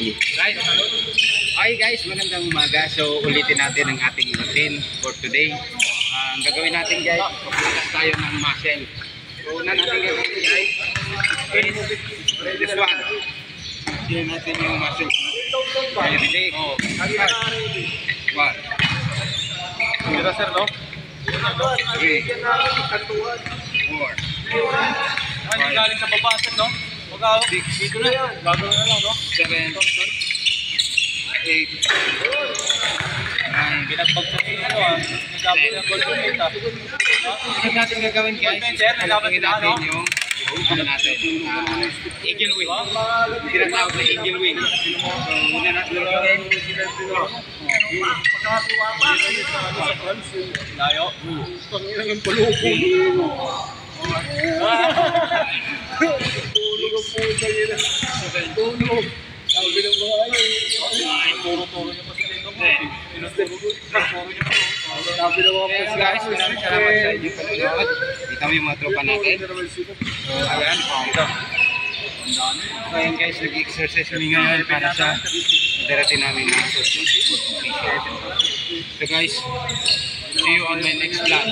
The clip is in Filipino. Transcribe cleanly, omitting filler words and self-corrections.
Right. Okay guys, magandang umaga. So ulitin natin ang ating routine for today. Ang gagawin natin guys, pagbukas tayo ng muscle. So una natin gagawin guys is this one. Tignan natin yung muscle. Ready? Oh. One. Tira sir, no? 3 4 Ay, galing sa baba sir, no? Pag-ahok, dito na yan. Bago na lang, no? 7 8 9 Pinagbag sa sino, nagabot ng gold plate, Ito natin gagawin guys. Lalagyan natin yung ano natin, eagle wing. Tinatawag na eagle wing. So, muna natin gagawin. Layo. Panginoon yung palukong. Tulog ang puta yun. Tulog. Sabi ng mga ayun. Turo-turo niya pa sa dito mo. Sabi ng mga yes guys, maraming salamat sa inyo panonood. Kita mo yung mga tropa natin. So, ayan. Ito. So, ayan guys, nag-exercise kami ngayon para sa darating namin na social competition. So guys, see you on my next vlog.